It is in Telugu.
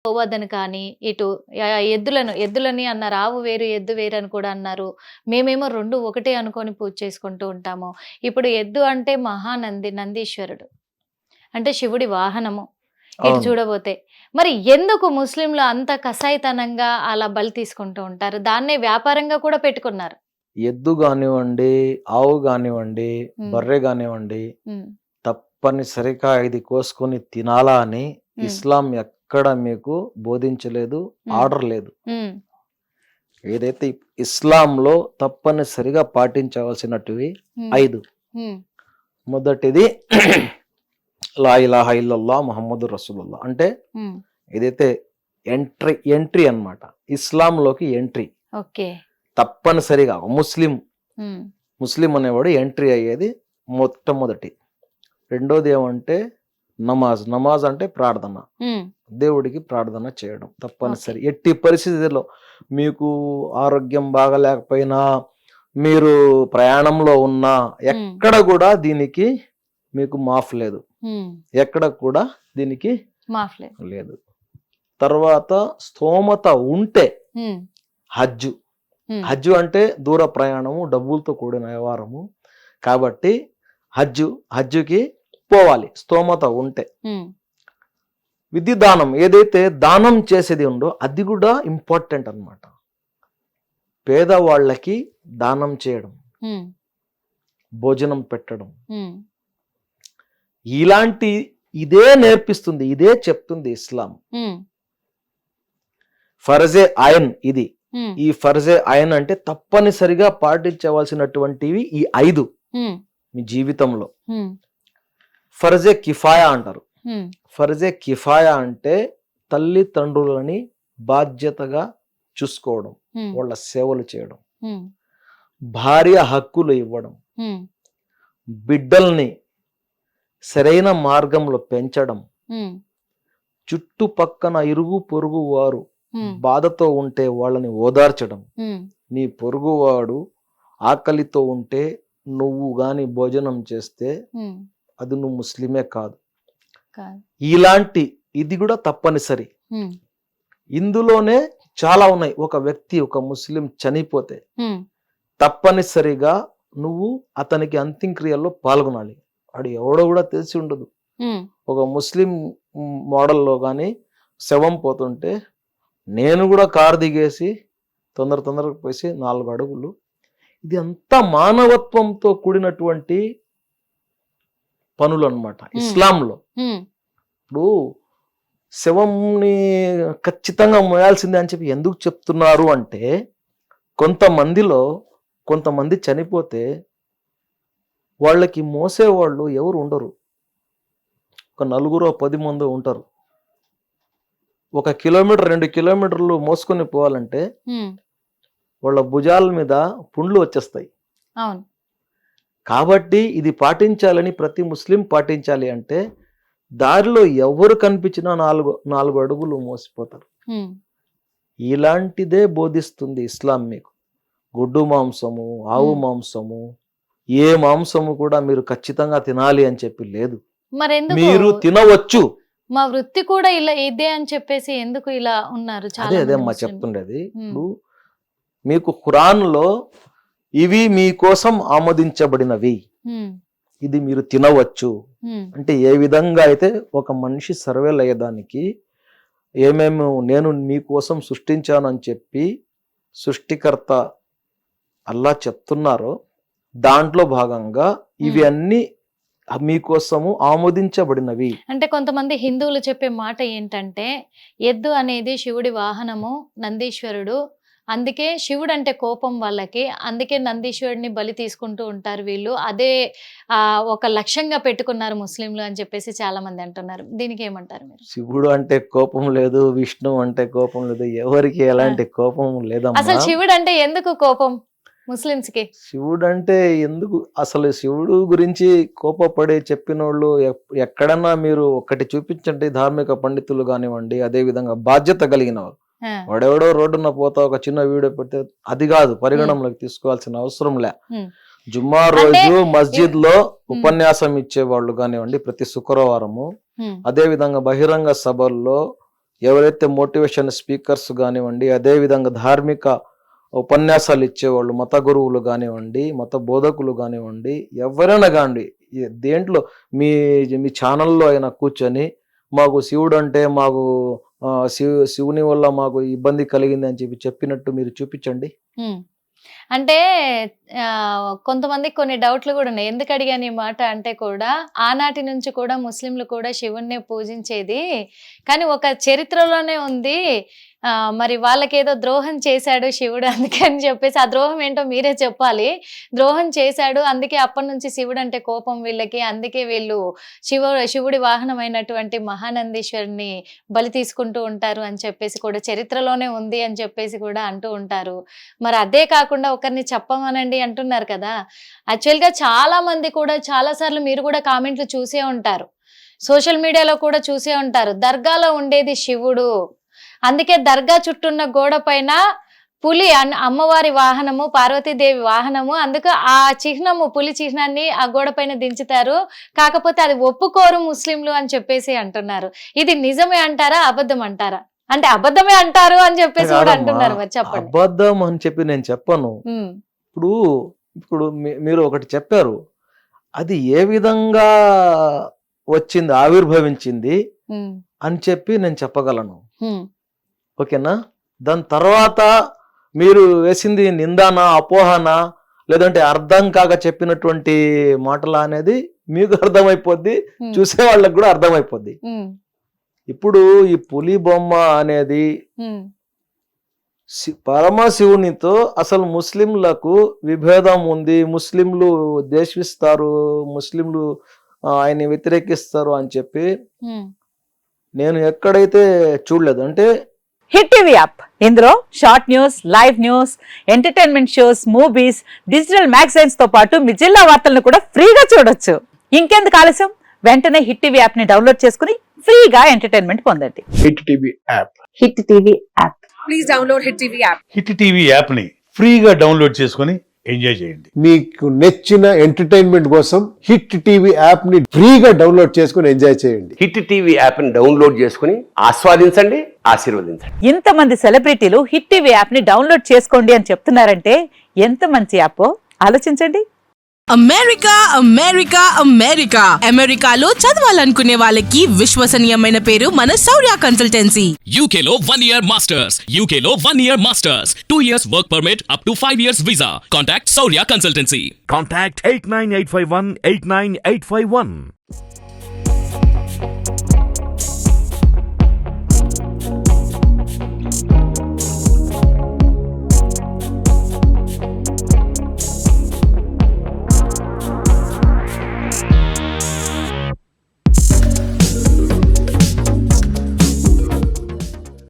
గోవర్ధన్ కానీ ఇటు ఎద్దులని అన్నారు. ఆవు వేరు, ఎద్దు వేరు అని కూడా అన్నారు. మేమేమో 2 ఒకటే అనుకోని పూజ చేసుకుంటూ ఉంటాము. ఇప్పుడు ఎద్దు అంటే నందీశ్వరుడు. అంటే శివుడి వాహనము. ఇటు అవును. చూడబోతే. మరి ఎందుకు ముస్లింలు అంత కసాయితనంగా అలా బలి తీసుకుంటూ ఉంటారు? దాన్నే వ్యాపారంగా కూడా పెట్టుకున్నారు. ఎద్దు గానివ్వండి, ఆవు గానివ్వండి, హ్మ్. బర్రె గానివ్వండి, హ్మ్. తప్పనిసరిగా ఇది కోసుకొని తినాలా అని హ్మ్. ఇస్లాం ఎక్కడ మీకు బోధించలేదు, హ్మ్. ఆర్డర్ లేదు. హ్మ్. ఏదైతే ఇస్లాంలో తప్పనిసరిగా పాటించవలసినటివి హ్మ్. 5. హ్మ్. మొదటిది లా ఇలాహ ఇల్లల్లా ముహమ్మదు రసూలుల్లాహ్. అంటే హ్మ్. ఏదైతే ఎంట్రీ అన్నమాట. ఇస్లాంలోకి ఎంట్రీ ఓకే. తప్పనిసరిగా హ్మ్. ముస్లిం అనేవాడు ఎంట్రీ అయ్యేది మొట్టమొదటి. రెండోది ఏమంటే నమాజ్ అంటే ప్రార్థన. హ్మ్. దేవుడికి ప్రార్థన చేయడం ఓకే. తప్పనిసరి. ఎట్టి పరిస్థితుల్లో మీకు ఆరోగ్యం బాగలేకపోయినా, మీరు ప్రయాణంలో ఉన్నా, హ్మ్. ఎక్కడ కూడా దీనికి మీకు మాఫ్ లేదు. హ్మ్. ఎక్కడ కూడా దీనికి మాఫ్లే. లేదు. తర్వాత స్తోమత ఉంటే హ్మ్. హజ్జు. హ్మ్. హజ్జు అంటే దూర ప్రయాణము, డబ్బులతో కూడిన వ్యవహారము. కాబట్టి హజ్జుకి పోవాలి స్తోమత ఉంటే. హ్మ్. విధి దానం ఏదైతే దానం చేసేది ఉందో అది కూడా ఇంపార్టెంట్ అన్నమాట. పేదవాళ్ళకి దానం చేయడం, హ్మ్. భోజనం పెట్టడం, హ్మ్. ఇదే నేర్పిస్తుంది, ఇదే చెప్తుంది ఇస్లాం. హ్మ్. ఫర్జే ఆయన్ ఇది. హ్మ్. ఈ ఫర్జే ఆయన్ అంటే తప్పనిసరిగా పాటించవలసినటువంటివి ఈ 5 హ్మ్. మీ జీవితంలో. హ్మ్. ఫర్జే కిఫాయా అంటారు. హ్మ్. ఫర్జే కిఫాయా అంటే తల్లిదండ్రులని బాధ్యతగా చూసుకోవడం, హ్మ్. వాళ్ళ సేవలు చేయడం, హ్మ్. భార్య హక్కులు ఇవ్వడం, హ్మ్. బిడ్డల్ని సరైన మార్గంలో పెంచడం, హ్మ్. చుట్టుపక్కన ఇరుగు పొరుగు వారు హ్మ్. బాధతో ఉంటే వాళ్ళని ఓదార్చడం, హ్మ్. నీ పొరుగువాడు ఆకలితో ఉంటే నువ్వు గాని భోజనం చేస్తే హ్మ్. అది నువ్వు ముస్లిమే కాదు. కాదు. ఇది కూడా తప్పనిసరి. హ్మ్. ఇందులోనే చాలా ఉన్నాయి. ఒక ముస్లిం చనిపోతే హ్మ్. తప్పనిసరిగా నువ్వు అతనికి అంత్యక్రియల్లో పాల్గొనాలి. వాడు ఎవడో కూడా తెలిసి ఉండదు. హ్మ్. ఒక ముస్లిం మోడల్లో కానీ శవం పోతుంటే నేను కూడా కారు దిగేసి తొందరగా పోసి 4 అడుగులు. ఇది అంతా మానవత్వంతో కూడినటువంటి పనులు అన్నమాట ఇస్లాంలో. హ్మ్. ఇప్పుడు శవంని ఖచ్చితంగా మోయాల్సిందే అని చెప్పి ఎందుకు చెప్తున్నారు అంటే, కొంతమంది చనిపోతే వాళ్ళకి మోసేవాళ్ళు ఎవరు ఉండరు. ఒక 9 10 మంది ఉంటారు. 1 కిలోమీటర్ 2 కిలోమీటర్లు మోసుకొని పోవాలంటే హ్మ్. వాళ్ళ భుజాల మీద పుండ్లు వచ్చేస్తాయి. అవును. కాబట్టి ఇది పాటించాలని ప్రతి ముస్లిం పాటించాలి అంటే దారిలో ఎవరు కనిపించినా 4 అడుగులు మోసిపోతారు. హ్మ్. ఇలాంటిదే బోధిస్తుంది ఇస్లాం మీకు. గుడ్డు మాంసము, ఆవు మాంసము, ఏ మాంసము కూడా మీరు ఖచ్చితంగా తినాలి అని చెప్పి లేదు. మరెందుకు మీరు తినవచ్చు. మా వృత్తి కూడా ఇదే అని చెప్పేసి ఎందుకు ఇలా ఉన్నారు చాలా అదే మంది అమ్మా ముస్లింలు? చెప్తుండేది. హ్మ్. ఇప్పుడు మీకు ఖురాన్లో ఇవి మీకోసం ఆమోదించబడినవి, హ్మ్. ఇది మీరు తినవచ్చు హ్మ్. అంటే ఏ విధంగా అయితే ఒక మనిషి సర్వేల్ అయ్యేదానికి నేను మీకోసం సృష్టించాను అని చెప్పి సృష్టికర్త అల్లా చెప్తున్నారో దాంట్లో భాగంగా ఇవి అన్ని మీకోసము ఆమోదించబడినవి. అంటే కొంతమంది హిందువులు చెప్పే మాట ఏంటంటే, ఎద్దు అనేది శివుడి వాహనము, నందీశ్వరుడు. అందుకే శివుడు అంటే కోపం వాళ్ళకి. అందుకే నందీశ్వరుడిని బలి తీసుకుంటూ ఉంటారు వీళ్ళు. అదే ఒక లక్ష్యంగా పెట్టుకున్నారు ముస్లింలు అని చెప్పేసి చాలా మంది అంటున్నారు. దీనికి ఏమంటారు మీరు? శివుడు అంటే కోపం లేదు, విష్ణు అంటే కోపం లేదు, ఎవరికి ఎలాంటి కోపం లేదమ్మా. అసలు శివుడు అంటే ఎందుకు కోపం ముస్లిమ్స్ కి? శివుడు అంటే ఎందుకు అసలు శివుడు గురించి కోపపడే చెప్పినోళ్ళు ఎక్కడన్నా మీరు ఒకటి చూపించండి. ధార్మిక పండితులు కానివ్వండి, అదే విధంగా బాధ్యత కలిగిన వాడెవడో రోడ్డున పోతా ఒక చిన్న వీడియో పెడితే అది కాదు పరిగణంలోకి తీసుకోవాల్సిన అవసరం లే. జుమ్మా రోజు మస్జిద్ లో ఉపన్యాసం ఇచ్చేవాళ్ళు కానివ్వండి ప్రతి శుక్రవారము, అదే విధంగా బహిరంగ సభల్లో ఎవరైతే మోటివేషన్ స్పీకర్స్ కానివ్వండి, అదేవిధంగా ధార్మిక ఉపన్యాసాలు ఇచ్చేవాళ్ళు, మత గురువులు కానివ్వండి, మత బోధకులు కానివ్వండి, ఎవరైనా కానివ్వండి, దేంట్లో మీ మీ ఛానల్లో అయినా కూర్చొని మాకు శివుడు అంటే మాకు శివుని వల్ల మాకు ఇబ్బంది కలిగింది అని చెప్పినట్టు మీరు చూపించండి. అంటే కొంతమందికి కొన్ని డౌట్లు కూడా ఉన్నాయి. ఎందుకు అడిగాను ఈ మాట అంటే కూడా ఆనాటి నుంచి కూడా ముస్లింలు కూడా శివుణ్ణి పూజించేది, కానీ ఒక చరిత్రలోనే ఉంది మరి వాళ్ళకేదో ద్రోహం చేశాడు శివుడు అందుకని చెప్పేసి, ఆ ద్రోహం ఏంటో మీరే చెప్పాలి. ద్రోహం చేశాడు అందుకే అప్పటి నుంచి శివుడు అంటే కోపం వీళ్ళకి, అందుకే వీళ్ళు శివుడి వాహనమైనటువంటి మహానందీశ్వరుని బలి తీసుకుంటూ ఉంటారు అని చెప్పేసి కూడా చరిత్రలోనే ఉంది అని చెప్పేసి కూడా అంటూ ఉంటారు. మరి అదే కాకుండా ఒకరిని చెప్పమనండి అంటున్నారు కదా. యాక్చువల్గా చాలా మంది కూడా చాలాసార్లు మీరు కూడా కామెంట్లు చూసే ఉంటారు, సోషల్ మీడియాలో కూడా చూసే ఉంటారు, దర్గాలో ఉండేది శివుడు, అందుకే దర్గా చుట్టూన్న గోడ పైన పులి అమ్మవారి వాహనము, పార్వతీదేవి వాహనము, అందుకు ఆ చిహ్నము పులి చిహ్నాన్ని ఆ గోడ పైన దించుతారు, కాకపోతే అది ఒప్పుకోరు ముస్లింలు అని చెప్పేసి అంటున్నారు. ఇది నిజమే అంటారా అబద్ధం అంటారా? అంటే అబద్ధమే అంటారు అని చెప్పేసి కూడా అంటున్నారు. మరి చెప్పండి. అబద్ధం అని చెప్పి నేను చెప్పను. ఇప్పుడు మీరు ఒకటి చెప్పారు, అది ఏ విధంగా వచ్చింది, ఆవిర్భవించింది అని చెప్పి నేను చెప్పగలను. ఓకేనా? దాని తర్వాత మీరు వేసింది నిందానా, అపోహనా, లేదంటే అర్థం కాక చెప్పినటువంటి మాటలా అనేది మీకు అర్థమైపోద్ది, చూసే వాళ్ళకి కూడా అర్థమైపోద్ది. ఇప్పుడు ఈ పులి బొమ్మ అనేది పరమశివునితో అసలు ముస్లింలకు విభేదం ఉంది, ముస్లింలు ద్వేషిస్తారు, ముస్లింలు ఆయన్ని వ్యతిరేకిస్తారు అని చెప్పి నేను ఎక్కడైతే చూడలేదు. అంటే హిట్ టీవీ యాప్, ఇందులో short news, live news, entertainment shows, movies, digital magazines తో పాటు మీ జిల్లా వార్తలను కూడా ఫ్రీగా చూడొచ్చు. ఇంకెందుకు ఆలస్యం, వెంటనే హిట్ టీవీ యాప్ ని డౌన్లోడ్ చేసుకుని ఫ్రీగా ఎంటర్టైన్మెంట్ పొందండి. Hit TV app, hit TV app, please download hit TV app. Hit TV app ని ఫ్రీగా డౌన్లోడ్ చేసుకుని ఎంజాయ్ చేయండి. మీకు నచ్చిన ఎంటర్టైన్మెంట్ కోసం హిట్ టీవీ యాప్ ని ఫ్రీగా డౌన్లోడ్ చేసుకుని ఎంజాయ్ చేయండి. హిట్ టీవీ యాప్ ని డౌన్లోడ్ చేసుకుని ఆస్వాదించండి, ఆశీర్వదించండి. ఇంతమంది సెలబ్రిటీలు హిట్ టీవీ యాప్ ని డౌన్లోడ్ చేసుకోండి అని చెప్తున్నారంటే ఎంత మంచి యాప్ ఆలోచించండి. అమెరికా అమెరికా అమెరికా అమెరికాలో చదవాలనుకునే వాళ్ళకి విశ్వసనీయమైన పేరు మన శౌర్య కన్సల్టెన్సీ. UK లో 1 year masters, UK లో 1 year masters, 2 years work permit up to 5 years visa. Contact Saurya Consultancy. Contact 89851 89851.